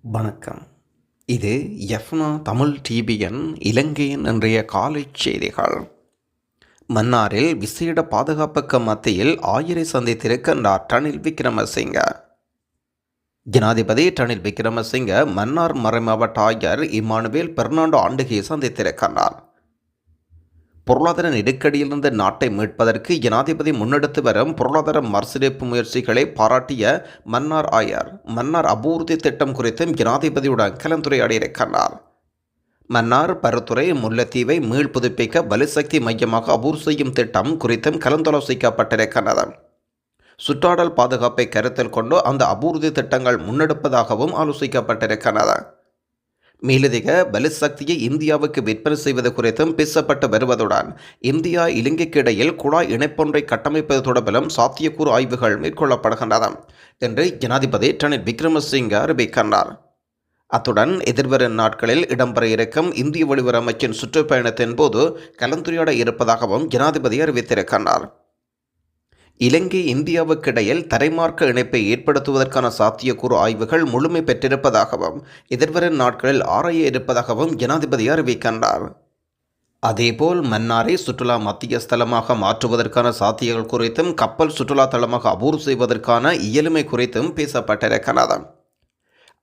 வணக்கம். இது எஃப்னா தமிழ் டிபிஎன் இலங்கையின் இன்றைய காலை செய்திகள். மன்னாரில் விசேட பாதுகாப்புக்கு மத்தியில் ஆயரை சந்தித்திருக்கின்றார் ரணில் விக்ரமசிங்க. ஜனாதிபதி ரணில் விக்ரமசிங்க மன்னார் மறைமாவட்ட ஆயர் இம்மானுவேல் பெர்னாண்டோ ஆண்டுகையை சந்தித்திருக்கின்றார். பொருளாதார நெருக்கடியிலிருந்து நாட்டை மீட்பதற்கு ஜனாதிபதி முன்னெடுத்து வரும் பொருளாதார மறுசீரமைப்பு முயற்சிகளை பாராட்டிய மன்னார் ஆயர் மன்னார் அபிவிருத்தி திட்டம் குறித்தும் ஜனாதிபதியுடன் கலந்துரையாடியிருக்கிறார். மன்னார் பருத்துறை முல்லைத்தீவை மீள் புதுப்பிக்க வலுசக்தி மையமாக அபிவிருத்தி செய்யும் திட்டம் குறித்தும் கலந்தாலோசிக்கப்பட்டிருக்கிறது. சுற்றாடல் பாதுகாப்பை கருத்தில் கொண்டு அந்த அபிவிருத்தி திட்டங்கள் முன்னெடுப்பதாகவும் ஆலோசிக்கப்பட்டிருக்கிறது. மேலதிக பலுசக்தியை இந்தியாவுக்கு விற்பனை செய்வது குறித்தும் பேசப்பட்டு வருவதுடன் இந்தியா இலங்கைக்கு இடையில் குழாய் இணைப்பொன்றை கட்டமைப்பது தொடர்பிலும் சாத்தியக்கூறு ஆய்வுகள் மேற்கொள்ளப்படுகின்றன என்று ஜனாதிபதி ரணில் விக்ரமசிங்க அறிவிக்கின்றார். அத்துடன் எதிர்வரும் நாட்களில் இடம்பெற இருக்கும் இந்திய வெளியுறவு அமைச்சின் சுற்றுப்பயணத்தின் போது கலந்துரையாட இருப்பதாகவும் ஜனாதிபதி அறிவித்திருக்கின்றார். இலங்கை இந்தியாவுக்கு இடையில் தரைமார்க்க இணைப்பை ஏற்படுத்துவதற்கான சாத்தியக்கூறு ஆய்வுகள் முழுமை பெற்றிருப்பதாகவும் எதிர்வரும் நாட்களில் ஆராய இருப்பதாகவும் ஜனாதிபதி அறிவிக்கின்றார். அதேபோல் மன்னாரை சுற்றுலா மத்திய ஸ்தலமாக மாற்றுவதற்கான சாத்தியங்கள் குறித்தும் கப்பல் சுற்றுலா தளமாக அபிவிருத்தி செய்வதற்கான இயலுமை குறித்தும் பேசப்பட்டிருக்கிறது.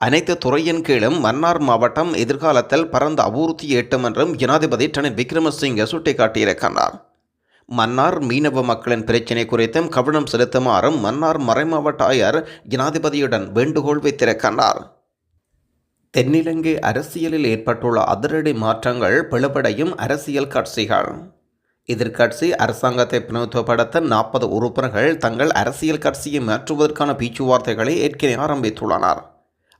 அனைத்து துறையின் கீழும் மன்னார் மாவட்டம் எதிர்காலத்தில் பரந்த அபிவிருத்தி எட்டும் என்றும் ஜனாதிபதி ரணில் விக்ரமசிங்க சுட்டிக்காட்டியிருக்கிறார். மன்னார் மீனவ மக்களின் பிரச்சினை குறித்தும் கவனம் செலுத்துமாறும் மன்னார் மறைமாவட்ட ஆயர் ஜனாதிபதியுடன் வேண்டுகோள் வைத்திருக்கிறார். தென்னிலங்கை அரசியலில் ஏற்பட்டுள்ள அதிரடி மாற்றங்கள் பிளவடையும் அரசியல் கட்சிகள். எதிர்க்கட்சி அரசாங்கத்தை பிரதிநிதித்துவப்படுத்த 40 உறுப்பினர்கள் தங்கள் அரசியல் கட்சியை மாற்றுவதற்கான பேச்சுவார்த்தைகளை ஏற்கனவே ஆரம்பித்துள்ளனர்.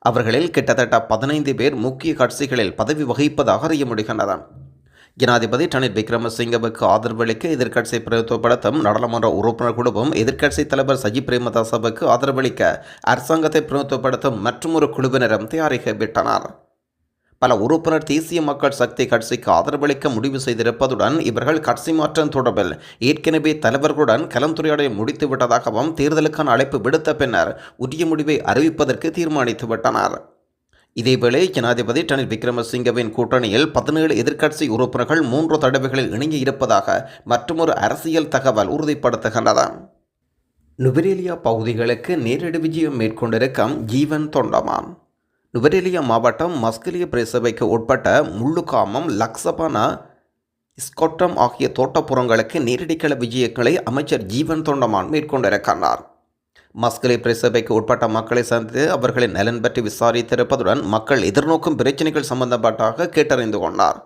அவர்களில் கிட்டத்தட்ட 15 பேர் முக்கிய கட்சிகளில் பதவி வகிப்பதாக அறிய முடிகின்றன. ஜனாதிபதி ரணில் விக்ரமசிங்கவுக்கு ஆதரவளிக்க எதிர்க்கட்சியை பிரதிநிதித்துவப்படுத்தும் நாடாளுமன்ற உறுப்பினர் குழுவும் எதிர்க்கட்சித் தலைவர் சஜித் பிரேமதாசவுக்கு ஆதரவளிக்க அரசாங்கத்தை பிரதிநிதித்துவப்படுத்தும் மற்றொரு குழுவினரும் தயாரிக்கப்பட்டனர். பல உறுப்பினர் தேசிய மக்கள் சக்தி கட்சிக்கு ஆதரவளிக்க முடிவு செய்திருப்பதுடன் இவர்கள் கட்சி மாற்றம் தொடர்பில் ஏற்கனவே தலைவர்களுடன் கலந்துரையாடலை முடித்துவிட்டதாகவும் தேர்தலுக்கான அழைப்பு விடுத்த பின்னர் உரிய முடிவை அறிவிப்பதற்கு தீர்மானித்துவிட்டனர். இதேவேளை ஜனாதிபதி ரணில் விக்ரமசிங்கவின் கூட்டணியில் 17 எதிர்க்கட்சி உறுப்பினர்கள் 3 தடவைகளில் இணங்கி இருப்பதாக மற்றொரு அரசியல் தகவல் உறுதிப்படுத்துகின்றது. நுவரெலியா பகுதிகளுக்கு நேரடி விஜயம் மேற்கொண்டிருக்கும் ஜீவன் தொண்டமான். நுவரெலியா மாவட்டம் மஸ்கலிய பிரசபைக்கு உட்பட்ட முள்ளுக்காமம் லக்சபானா ஸ்கொட்டம் ஆகிய தோட்டப்புறங்களுக்கு நேரடிக்கள விஜயங்களை அமைச்சர் ஜீவன் தொண்டமான் மேற்கொண்டிருக்கிறார். மஸ்கலி பிரசபைக்கு உட்பட்ட மக்களை சந்தித்து அவர்களின் நலன் பற்றி விசாரித்திருப்பதுடன் மக்கள் எதிர்நோக்கும் பிரச்சினைகள் சம்பந்தப்பட்டாக கேட்டறிந்து கொண்டார்.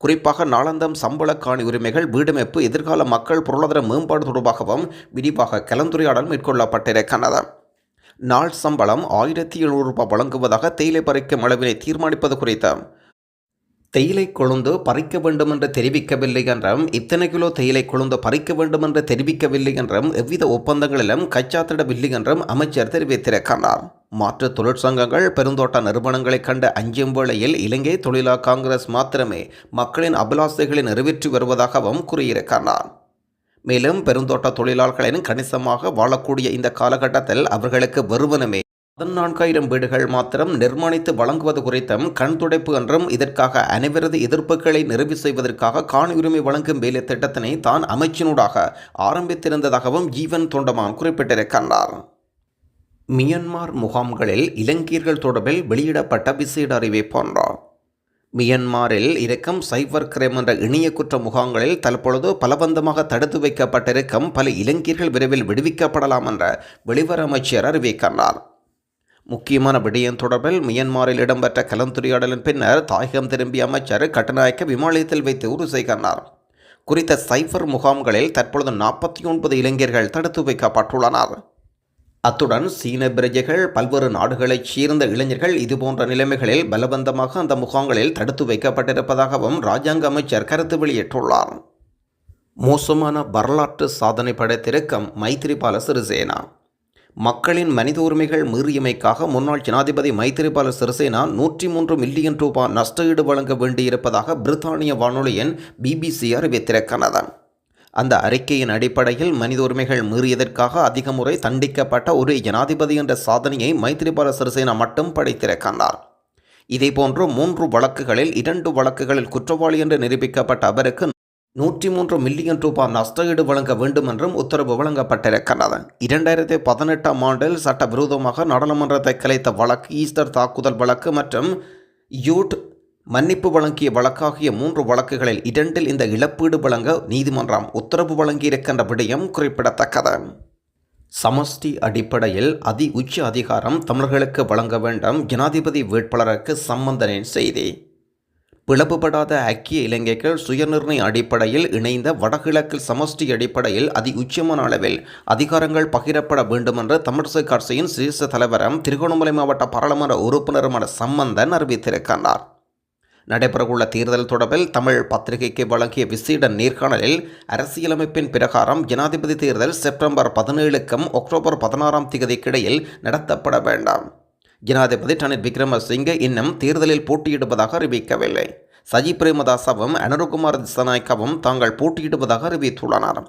குறிப்பாக நாளாந்தம் சம்பள காணி உரிமைகள், வீடமைப்பு, எதிர்கால மக்கள் பொருளாதார மேம்பாடு தொடர்பாகவும் விரிவாக கலந்துரையாடல் மேற்கொள்ளப்பட்டிருக்கிறது. நாள் சம்பளம் 1700 ரூபாய் வழங்குவதாக தேயிலை பறிக்கும் அளவினை தீர்மானிப்பது குறித்து தேயிலை கொழுந்து பறிக்க வேண்டும் என்று தெரிவிக்கவில்லை என்றும் இத்தனை கிலோ தேயிலை கொழுந்து பறிக்க வேண்டும் என்று தெரிவிக்கவில்லை என்றும் எவ்வித ஒப்பந்தங்களிலும் கைச்சாத்திடவில்லை என்றும் அமைச்சர் தெரிவித்திருக்கிறார். மாற்று தொழிற்சங்கங்கள் பெருந்தோட்ட நிறுவனங்களை கண்டு அஞ்சும் வேளையில் இலங்கை தொழிலா காங்கிரஸ் மாத்திரமே மக்களின் அபிலாசைகளை நிறைவேற்றி வருவதாகவும் கூறியிருக்கிறார். மேலும் பெருந்தோட்ட தொழிலாளர்களின் கணிசமாக வாழக்கூடிய இந்த காலகட்டத்தில் அவர்களுக்கு வெறுவனமே 14,000 வீடுகள் மாத்திரம் நிர்மாணித்து வழங்குவது குறித்தும் கண் துடைப்பு என்றும் இதற்காக அனைவரது எதிர்ப்புகளை நிறைவு செய்வதற்காக காணி உரிமை வழங்கும் வேலை திட்டத்தினை தான் அமைச்சினூடாக ஆரம்பித்திருந்ததாகவும் ஜீவன் தொண்டமான் குறிப்பிட்டிருக்கிறார். மியன்மார் முகாம்களில் இலங்கையர்கள் தொடர்பில் வெளியிடப்பட்ட விசேட அறிவிப்பு. மியன்மாரில் இருக்கும் சைபர் கிரைம் என்ற இணைய குற்ற முகாம்களில் தற்பொழுது பலவந்தமாக தடுத்து வைக்கப்பட்டிருக்கும் பல இலங்கையர்கள் விரைவில் விடுவிக்கப்படலாம் என்ற வெளிவர அமைச்சர் அறிவிக்கிறார். முக்கியமான விடயம் தொடர்பில் மியன்மாரில் இடம்பெற்ற கலந்துரையாடலின் பின்னர் தாயகம் திரும்பிய அமைச்சர் கட்டுநாயக்க விமானத்தில் வைத்து உறுதி செய்கிறார். குறித்த சைபர் முகாம்களில் தற்பொழுது 49 இளைஞர்கள் தடுத்து வைக்கப்பட்டுள்ளனர். அத்துடன் சீன பிரஜைகள், பல்வேறு நாடுகளைச் சேர்ந்த இளைஞர்கள் இதுபோன்ற நிலைமைகளில் பலவந்தமாக அந்த முகாம்களில் தடுத்து வைக்கப்பட்டிருப்பதாகவும் இராஜாங்க அமைச்சர் கருத்து வெளியிட்டுள்ளார். மோசமான வரலாற்று சாதனை படைத்திருக்கும் மைத்திரிபால சிறிசேனா. மக்களின் மனித உரிமைகள் மீறியமைக்காக முன்னாள் ஜனாதிபதி மைத்திரிபால சிறிசேனா 103 மில்லியன் ரூபாய் நஷ்டஈடு வழங்க வேண்டியிருப்பதாக பிரித்தானிய வானொலியின் BBC அறிவித்திருக்கிறது. அந்த அறிக்கையின் அடிப்படையில் மனித உரிமைகள் மீறியதற்காக அதிக முறை தண்டிக்கப்பட்ட ஒரு ஜனாதிபதி என்ற சாதனையை மைத்ரிபால சிறிசேனா மட்டும் படைத்திருக்கின்றார். இதேபோன்று 3 வழக்குகளில் 2 வழக்குகளில் குற்றவாளி என்று நிரூபிக்கப்பட்ட அவருக்கு 103 மில்லியன் ரூபாய் நஷ்டஈடு வழங்க வேண்டும் என்றும் உத்தரவு வழங்கப்பட்டிருக்கிறது. 2018ஆம் ஆண்டில் சட்டவிரோதமாக நாடாளுமன்றத்தை கலைத்த வழக்கு, ஈஸ்டர் தாக்குதல் வழக்கு மற்றும் யூட் மன்னிப்பு வழங்கிய வழக்காகிய 3 வழக்குகளில் 2இல் இந்த இழப்பீடு வழங்க நீதிமன்றம் உத்தரவு வழங்கியிருக்கின்ற விடயம் குறிப்பிடத்தக்கது. சமஷ்டி அடிப்படையில் உச்ச அதிகாரம் தமிழர்களுக்கு வழங்க வேண்டும், ஜனாதிபதி வேட்பாளருக்கு சம்பந்தனின் செய்தி. பிளவுபடாத ஐக்கிய இலங்கைகள் சுயநிர்ணய அடிப்படையில் இணைந்த வடகிழக்கில் சமஷ்டி அடிப்படையில் உச்சமான அளவில் அதிகாரங்கள் பகிரப்பட வேண்டும் என்று தமிழிசை கட்சியின் சிரேஷ்ட தலைவரும் திருகோணமலை மாவட்ட பாராளுமன்ற உறுப்பினருமான சம்பந்தன் அறிவித்திருக்கின்றார். நடைபெறவுள்ள தேர்தல் தொடர்பில் தமிழ் பத்திரிகைக்கு வழங்கிய விசேட நேர்காணலில் அரசியலமைப்பின் பிரகாரம் ஜனாதிபதி தேர்தல் செப்டம்பர் 17க்கும் அக்டோபர் 16ஆம் தேதிக்கிடையில் நடத்தப்பட வேண்டாம். ஜனாதிபதி ரணில் விக்ரமசிங்கே இன்னும் தேர்தலில் போட்டியிடுவதாக அறிவிக்கவில்லை. சஜித் பிரேமதாசவும் அனுரகுமார் திசாநாயக்கவும் தாங்கள் போட்டியிடுவதாக அறிவித்துள்ளனர்.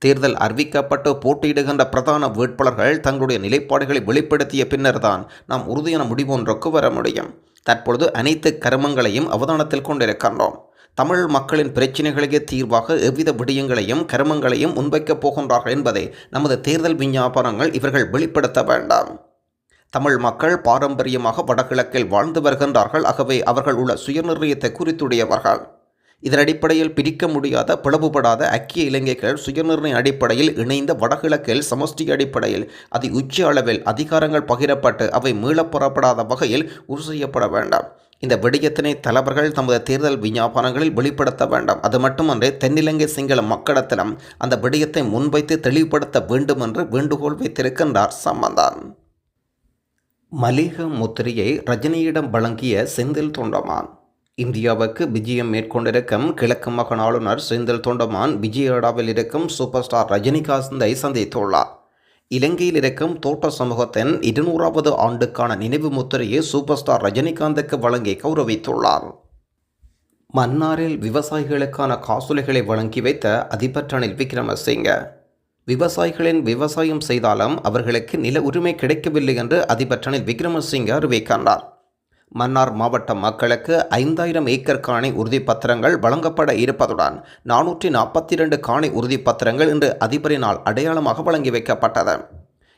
தேர்தல் அறிவிக்கப்பட்டு போட்டியிடுகின்ற பிரதான வேட்பாளர்கள் தங்களுடைய நிலைப்பாடுகளை வெளிப்படுத்திய பின்னர்தான் நாம் உறுதியான முடிவொன்றுக்கு வர முடியும். தற்பொழுது அனைத்து கருமங்களையும் அவதானத்தில் கொண்டிருக்கின்றோம். தமிழ் மக்களின் பிரச்சினைகளுக்கு தீர்வாக எவ்வித விடயங்களையும் கருமங்களையும் முன்வைக்கப் போகின்றார்கள் என்பதை நமது தேர்தல் விஞ்ஞாபனங்கள் இவர்கள் வெளிப்படுத்த வேண்டாம். தமிழ் மக்கள் பாரம்பரியமாக வடகிழக்கில் வாழ்ந்து வருகின்றார்கள். ஆகவே அவர்கள் உள்ள சுயநிர்ணயத்தை குறித்துடையவர்கள். இதன் அடிப்படையில் பிரிக்க முடியாத பிளவுபடாத ஐக்கிய இலங்கைகள் சுயநிர்ணய அடிப்படையில் இணைந்த வடகிழக்கில் சமஷ்டி அடிப்படையில் உச்ச அளவில் அதிகாரங்கள் பகிரப்பட்டு அவை மீளப்புறப்படாத வகையில் உறுதி செய்யப்பட வேண்டாம். இந்த விடயத்தினை தலைவர்கள் தமது தேர்தல் விஞ்ஞாபனங்களில் வெளிப்படுத்த வேண்டாம். அது மட்டுமன்றி தென்னிலங்கை சிங்கள மக்களிடத்திலும் அந்த விடயத்தை முன்வைத்து தெளிவுபடுத்த வேண்டும் என்று வேண்டுகோள் வைத்திருக்கின்றார் சம்பந்தன். மலிக முத்திரையை ரஜினியிடம் வழங்கிய செந்தில் தொண்டமான். இந்தியாவுக்கு விஜயம் மேற்கொண்டிருக்கும் கிழக்கு மாகாண ஆளுநர் செந்தில் தொண்டமான் விஜயவாடாவில் இருக்கும் சூப்பர் ஸ்டார் ரஜினிகாந்தை சந்தித்துள்ளார். இலங்கையில் இருக்கும் தோட்ட சமூகத்தின் 200வது ஆண்டுக்கான நினைவு முத்திரையை சூப்பர் ஸ்டார் ரஜினிகாந்துக்கு வழங்கி கௌரவித்துள்ளார். மன்னாரில் விவசாயிகளுக்கான காசோலைகளை வழங்கி வைத்த அதிபர் ரணில் விக்ரமசிங்கே. விவசாயிகளின் விவசாயம் செய்தாலும் அவர்களுக்கு நில உரிமை கிடைக்கவில்லை என்று அதிபர் ரணில் விக்ரமசிங்கே அறிவிக்கின்றார். மன்னார் மாவட்ட மக்களுக்கு 5000 ஏக்கர் காணி உறுதிப்பத்திரங்கள் வழங்கப்பட இருப்பதுடன் 442 காணி உறுதிப்பத்திரங்கள் இன்று அதிபரினால் அடையாளமாக வழங்கி வைக்கப்பட்டது.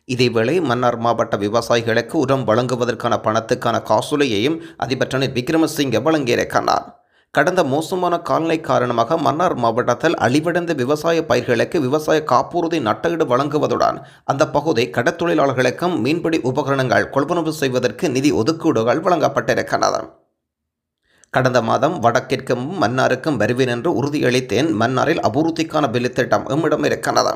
இதேவேளை மன்னார் மாவட்ட விவசாயிகளுக்கு உரம் வழங்குவதற்கான பணத்துக்கான காசோலையையும் அதிபர் ரணில் விக்ரமசிங்கே வழங்கியிருக்கிறார். கடந்த மோசமான காலநிலை காரணமாக மன்னார் மாவட்டத்தில் அழிவடைந்த விவசாய பயிர்களுக்கு விவசாய காப்புறுதி நட்டஈடு வழங்குவதுடன் அந்த பகுதி கடற்தொழிலாளர்களுக்கும் மீன்பிடி உபகரணங்கள் கொள்வனவு செய்வதற்கு நிதி ஒதுக்கீடுகள் வழங்கப்பட்டிருக்கின்றன. கடந்த மாதம் வடக்கிற்கும் மன்னாருக்கும் வருவேன் என்று உறுதியளித்தேன். மன்னாரில் அபிவிருத்திக்கான வேலைத்திட்டம் எம்மிடம் இருக்கின்றது.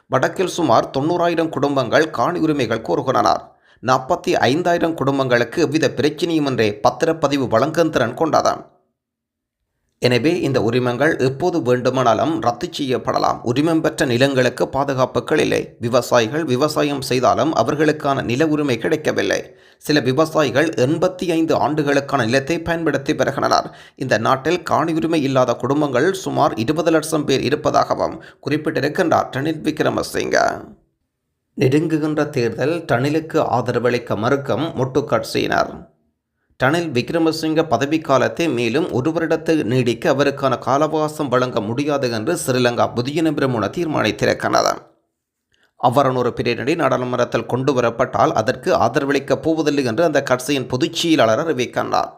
வடக்கில் சுமார் 90,000 குடும்பங்கள் காணி உரிமைகள் கோருகின்றனர். 45,000 குடும்பங்களுக்கு எவ்வித பிரச்சினையுமின்றி பத்திரப்பதிவு வழங்கும் திறன் கொண்டது. எனவே இந்த உரிமங்கள் எப்போது வேண்டுமானாலும் ரத்து செய்யப்படலாம். உரிமம் பெற்ற நிலங்களுக்கு பாதுகாப்புகள் இல்லை. விவசாயிகள் விவசாயம் செய்தாலும் அவர்களுக்கான நில உரிமை கிடைக்கவில்லை. சில விவசாயிகள் 85 ஆண்டுகளுக்கான நிலத்தை பயன்படுத்தி வருகின்றனர். இந்த நாட்டில் காணி உரிமை இல்லாத குடும்பங்கள் சுமார் 20 லட்சம் பேர் இருப்பதாகவும் குறிப்பிட்டிருக்கின்றார் ரணில் விக்ரமசிங்கே. நெருங்குகின்ற தேர்தல், ரணிலுக்கு ஆதரவளிக்க மறுக்கும் மொட்டு கட்சியினர். ரணில் விக்ரமசிங்கே பதவிக்காலத்தை மேலும் 1 வருடத்தை நீடிக்க அவருக்கான கால அவகாசம் வழங்க முடியாது என்று ஸ்ரீலங்கா பொதுஜன பெரமுன தீர்மானித்திருக்கிறது. அவ்வாறான ஒரு பிரேரணை நாடாளுமன்றத்தில் கொண்டு வரப்பட்டால் அதற்கு ஆதரவளிக்கப் போவதில்லை என்று அந்த கட்சியின் பொதுச் செயலாளர் அறிவிக்கின்றார்.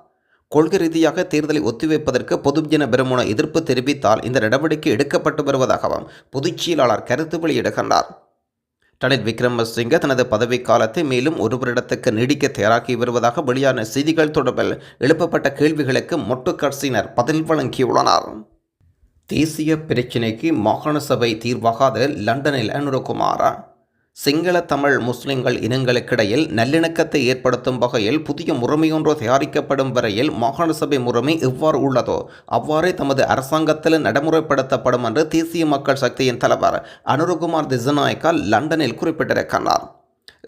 கொள்கை ரீதியாக தேர்தலை ஒத்திவைப்பதற்கு பொதுஜன பெரமுன எதிர்ப்பு தெரிவித்தால் இந்த நடவடிக்கை எடுக்கப்பட்டு வருவதாகவும் பொதுச் செயலாளர் கருத்து வெளியிடுகின்றார். ரணில் விக்ரமசிங்கே தனது பதவிக்காலத்தை மேலும் 1 வருடத்துக்கு நீடிக்க தயாராகி வருவதாக வெளியான செய்திகள் தொடர்பில் எழுப்பப்பட்ட கேள்விகளுக்கு மொட்டு கட்சியினர் பதில் வழங்கியுள்ளனர். தேசிய பிரச்சினைக்கு மாகாண சபை தீர்வாகாத லண்டனில் அனுரகுமார். சிங்கள தமிழ் முஸ்லிம்கள் இனங்களுக்கிடையில் நல்லிணக்கத்தை ஏற்படுத்தும் வகையில் புதிய முறைமையொன்று தயாரிக்கப்படும் வரையில் மாகாண சபை முறைமை எவ்வாறு உள்ளதோ அவ்வாறே தமது அரசாங்கத்தில் நடைமுறைப்படுத்தப்படும் என்று தேசிய மக்கள் சக்தியின் தலைவர் அனுரகுமார் திசாநாயக்கா லண்டனில் குறிப்பிட்டிருக்கிறார்.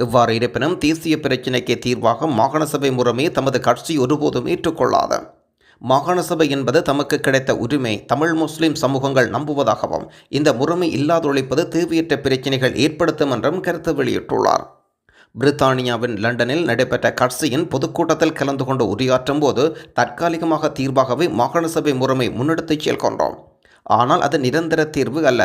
இவ்வாறு இருப்பினும் தேசிய பிரச்சினைக்கு தீர்வாக மாகாண சபை முறைமையை தமது கட்சி ஒருபோதும் ஏற்றுக்கொள்ளாது. மாகாண சபை என்பது தமக்கு கிடைத்த உரிமை தமிழ் முஸ்லிம் சமூகங்கள் நம்புவதாகவும் இந்த முறைமை இல்லாதொழிப்பது தேவையற்ற பிரச்சினைகள் ஏற்படுத்தும் என்றும் கருத்து வெளியிட்டுள்ளார். பிரித்தானியாவின் லண்டனில் நடைபெற்ற கட்சியின் பொதுக்கூட்டத்தில் கலந்து கொண்டு உரையாற்றும் போது தற்காலிகமாக தீர்வாகவே மாகாண சபை முறைமை முன்னெடுத்துச் செல்கின்றோம். ஆனால் அது நிரந்தர தீர்வு அல்ல.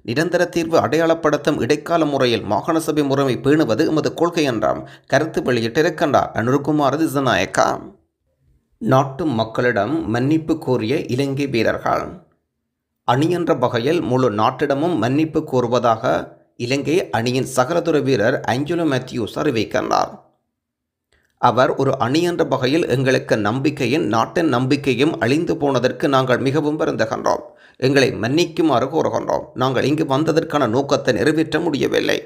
நிரந்தர தீர்வு அடையாளப்படுத்தும் இடைக்கால முறையில் மாகாண சபை முறைமை பேணுவது எமது கொள்கை என்றாம் கருத்து வெளியிட்டிருக்கின்றார் அனுர்குமார் திசாநாயக்கா. நாட்டு மக்களிடம் மன்னிப்பு கோரிய இலங்கை வீரர்கள். அணி என்ற வகையில் முழு நாட்டிடமும் மன்னிப்பு கோருவதாக இலங்கை அணியின் சகலதுறை வீரர் ஆஞ்சலோ மேத்யூஸ் அறிவிக்கின்றார். அவர் ஒரு அணி என்ற வகையில் எங்களுக்கு நம்பிக்கையும் நாட்டின் நம்பிக்கையும் அழிந்து போனதற்கு நாங்கள் மிகவும் வருந்துகின்றோம். எங்களை மன்னிக்குமாறு கோருகின்றோம். நாங்கள் இங்கு வந்ததற்கான நோக்கத்தை நிறைவேற்ற முடியவில்லை.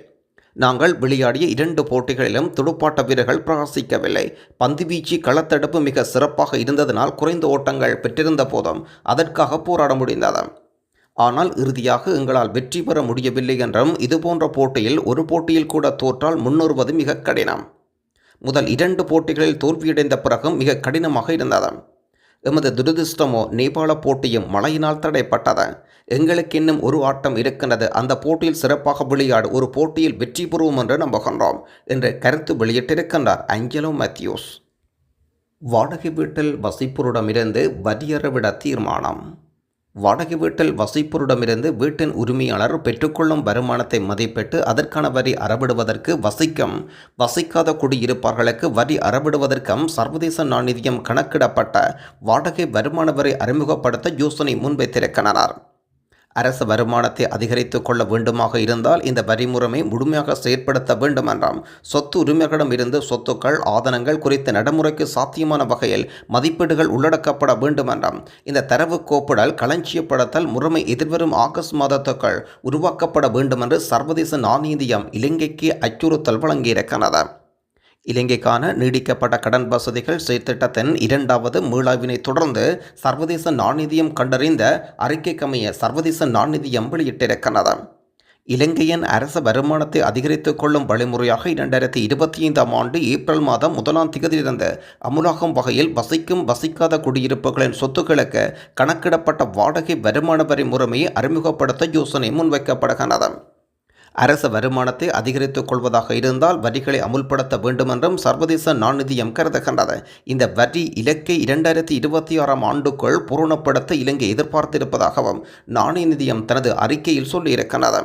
நாங்கள் விளையாடிய 2 போட்டிகளிலும் துடுப்பாட்ட வீரர்கள் பிரகாசிக்கவில்லை. பந்துவீச்சு களத்தடுப்பு மிக சிறப்பாக இருந்ததனால் குறைந்த ஓட்டங்கள் பெற்றிருந்த போதும் அதற்காக போராட முடிந்தது. ஆனால் இறுதியாக எங்களால் வெற்றி பெற முடியவில்லை என்றும் இதுபோன்ற போட்டியில் ஒரு போட்டியில் கூட தோற்றால் முன்னேறுவது மிக கடினம். முதல் 2 போட்டிகளில் தோல்வியடைந்த பிறகும் மிக கடினமாக இருந்தது. எமது துரதிர்ஷ்டமோ நேபாள போட்டியும் மழையினால் தடைப்பட்டது. எங்களுக்கு இன்னும் ஒரு ஆட்டம் இருக்கின்றது. அந்த போட்டியில் சிறப்பாக விளையாடு ஒரு போட்டியில் வெற்றி பெறுவோம் என்று நம்புகின்றோம் என்று கருத்து வெளியிட்டிருக்கின்றார் ஆஞ்சலோ மேத்யூஸ். வாடகை வீட்டில் வசிப்போரிடமிருந்து வரியறவிட தீர்மானம். வாடகை வீட்டில் வசிப்போரிடமிருந்து வீட்டின் உரிமையாளர் பெற்றுக்கொள்ளும் வருமானத்தை மதிப்பிட்டு அதற்கான வரி அறவிடுவதற்கு வசிக்காத குடியிருப்பார்களுக்கு வரி அறவிடுவதற்கும் சர்வதேச நாணயம் கணக்கிடப்பட்ட வாடகை வருமான வரி அறிமுகப்படுத்த யோசனை முன்வைத்திருக்கின்றனர். அரசு வருமானத்தை அதிகரித்து கொள்ள வேண்டுமாக இருந்தால் இந்த வரி முறைமை முழுமையாக செயற்படுத்த வேண்டும் என்றாம். சொத்து உரிமைகளிடம் இருந்து சொத்துக்கள் ஆதனங்கள் குறித்த நடைமுறைக்கு சாத்தியமான வகையில் மதிப்பீடுகள் உள்ளடக்கப்பட வேண்டும் என்றாம். இந்த தரவு கோப்பிடல் களஞ்சியப்படுத்தல் முறைமை எதிர்வரும் ஆகஸ்ட் மாதத்துக்குள் உருவாக்கப்பட வேண்டும் என்று சர்வதேச நாணயம் இலங்கைக்கு அச்சுறுத்தல் வழங்கியிருக்கிறது. இலங்கைக்கான நீடிக்கப்பட்ட கடன் வசதிகள் செயற்திட்டத்தின் 2வது மீளாய்வினை தொடர்ந்து சர்வதேச நாணயம் கண்டறிந்த அறிக்கைக்கமைய சர்வதேச நாணயம் வெளியிட்டிருக்கிறது. இலங்கையின் அரச வருமானத்தை அதிகரித்துக் கொள்ளும் வழிமுறையாக 2025ஆம் ஆண்டு ஏப்ரல் மாதம் 1ஆம் தேதியிலிருந்து அமுலாகும் வகையில் வசிக்காத குடியிருப்புகளின் சொத்துக்களுக்கு கணக்கிடப்பட்ட வாடகை வருமான வரி முறைமையை அறிமுகப்படுத்த யோசனை முன்வைக்கப்படுகிறது. அரச வருமானத்தை அதிகரித்துக் கொள்வதாக இருந்தால் வரிகளை அமுல்படுத்த வேண்டும் என்றும் சர்வதேச நாணயம் கருதுகின்றது. இந்த வரி இலக்கை 2026ஆம் ஆண்டுக்குள் பூரணப்படுத்த இலங்கை எதிர்பார்த்திருப்பதாகவும் நாணய நிதியம் தனது அறிக்கையில் சொல்லியிருக்கிறது.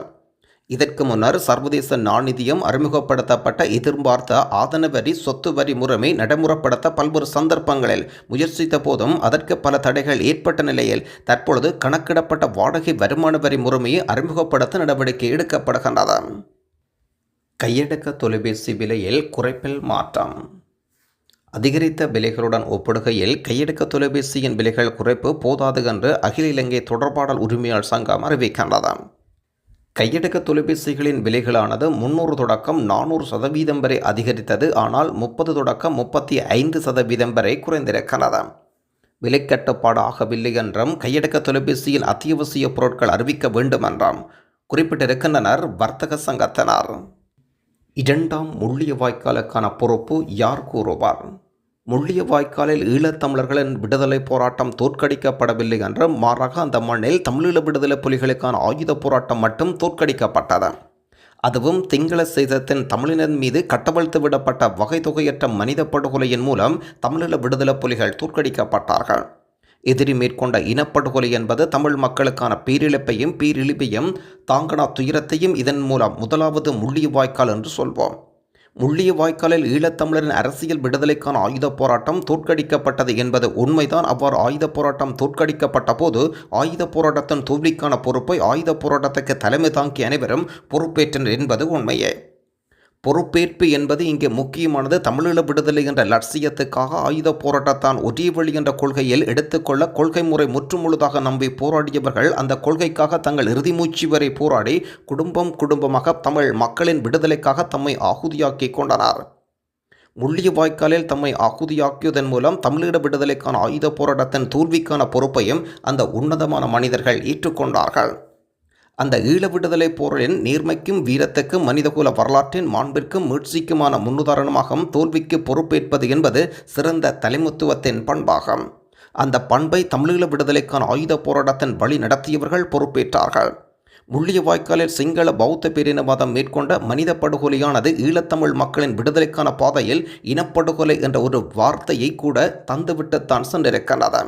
இதற்கு முன்னர் சர்வதேச நாணயம் அறிமுகப்படுத்தப்பட்ட எதிர்பார்த்த ஆதன வரி சொத்து வரி முறைமை நடைமுறைப்படுத்த பல்வேறு சந்தர்ப்பங்களில் முயற்சித்த போதும் அதற்கு பல தடைகள் ஏற்பட்ட நிலையில் தற்பொழுது கணக்கிடப்பட்ட வாடகை வருமான வரி முறைமையை அறிமுகப்படுத்த நடவடிக்கை எடுக்கப்படுகின்றது. கையடக்க தொலைபேசி விலையில் குறைப்பில் மாற்றம். அதிகரித்த விலைகளுடன் ஒப்பிடுகையில் கையடக்க தொலைபேசியின் விலைகள் குறைப்பு போதாது என்று அகில இலங்கை தொடர்பாடல் உரிமையாளர் சங்கம் அறிவிக்கின்றது. கையடக்க தொலைபேசிகளின் விலைகளானது 300 தொடக்கம் 400% வரை அதிகரித்தது. ஆனால் 30 தொடக்கம் 35% வரை குறைந்திருக்கிறது. விலை கட்டுப்பாடு ஆகவில்லை என்றும் கையடக்க தொலைபேசியில் அத்தியாவசிய பொருட்கள் அறிவிக்க வேண்டும் என்றும் குறிப்பிட்டிருக்கின்றனர் வர்த்தக சங்கத்தினர். 2ஆம் முள்ளியவாய்க்காலுக்கான பொறுப்பு யார் கூறுவார்? முள்ளியவாய்க்காலில் ஈழத்தமிழர்களின் விடுதலை போராட்டம் தோற்கடிக்கப்படவில்லை என்றும் மாறாக அந்த மண்ணில் தமிழீழ விடுதலை புலிகளுக்கான ஆயுத போராட்டம் மட்டும் தோற்கடிக்கப்பட்டது. அதுவும் சிங்கள சேதத்தின் தமிழினர் மீது கட்டவிழ்த்து விடப்பட்ட வகை தொகையற்ற மனித படுகொலையின் மூலம் தமிழீழ விடுதலை புலிகள் தோற்கடிக்கப்பட்டார்கள். எதிரி மேற்கொண்ட இனப்படுகொலை என்பது தமிழ் மக்களுக்கான பேரிழிப்பையும் தாங்கனா துயரத்தையும் இதன் மூலம் முதலாவது முள்ளியவாய்க்கால் என்று சொல்வோம். முள்ளியவாய்க்காலில் ஈழத்தமிழரின் அரசியல் விடுதலைக்கான ஆயுத போராட்டம் தோற்கடிக்கப்பட்டது என்பது உண்மைதான். அவ்வாறு ஆயுத போராட்டம் தோற்கடிக்கப்பட்ட போது ஆயுத போராட்டத்தின் தோல்விக்கான பொறுப்பை ஆயுத போராட்டத்துக்கு தலைமை தாங்கிய அனைவரும் பொறுப்பேற்றனர் என்பது உண்மையே. பொறுப்பேற்பு என்பது இங்கே முக்கியமானது. தமிழீழ விடுதலை என்ற லட்சியத்துக்காக ஆயுத போராட்டத்தான் ஒரே வழி என்ற கொள்கையில் எடுத்துக்கொள்ள கொள்கை முறை முற்றுமுழுதாக நம்பி போராடியவர்கள் அந்த கொள்கைக்காக தங்கள் இறுதி மூச்சு வரை போராடி குடும்பமாக தமிழ் மக்களின் விடுதலைக்காக தம்மை ஆகுதியாக்கி கொண்டனர். முள்ளியவாய்க்காலில் தம்மை ஆகுதியாக்கியதன் மூலம் தமிழீழ விடுதலைக்கான ஆயுத போராட்டத்தின் தோல்விக்கான பொறுப்பையும் அந்த உன்னதமான மனிதர்கள் ஏற்றுக்கொண்டார்கள். அந்த ஈழ விடுதலை போரின் நேர்மைக்கும் வீரத்துக்கும் மனிதகுல வரலாற்றின் மாண்பிற்கும் மீட்சிக்குமான முன்னுதாரணமாகவும் தோல்விக்கு பொறுப்பேற்பது என்பது சிறந்த தலைமுத்துவத்தின் பண்பாகும். அந்த பண்பை தமிழீழ விடுதலைக்கான ஆயுத போராட்டத்தின் வழி நடத்தியவர்கள் பொறுப்பேற்றார்கள். முள்ளியவாய்க்காலில் சிங்கள பௌத்த பேரினவாதம் மேற்கொண்ட மனித படுகொலையானது ஈழத்தமிழ் மக்களின் விடுதலைக்கான பாதையில் இனப்படுகொலை என்ற ஒரு வார்த்தையை கூட தந்துவிட்டுத்தான் சென்றிருக்கிறது.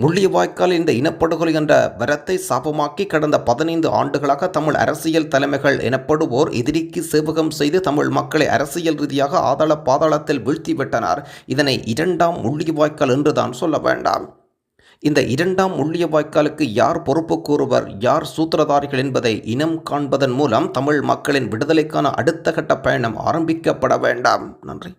முள்ளியவாய்க்கால் இந்த இனப்படுகொலை என்ற வரத்தை சாபமாக்கி கடந்த 15 ஆண்டுகளாக தமிழ் அரசியல் தலைமைகள் எனப்படுவோர் எதிரிக்கு சேவகம் செய்து தமிழ் மக்களை அரசியல் ரீதியாக ஆதாள பாதாளத்தில் வீழ்த்திவிட்டனர். இதனை 2ஆம் முள்ளியவாய்க்கால் என்றுதான் சொல்ல வேண்டாம். இந்த 2ஆம் முள்ளியவாய்க்காலுக்கு யார் பொறுப்பு கூறுவர், யார் சூத்திரதாரிகள் என்பதை இனம் காண்பதன் மூலம் தமிழ் மக்களின் விடுதலைக்கான அடுத்த கட்ட பயணம் ஆரம்பிக்கப்பட வேண்டாம். நன்றி.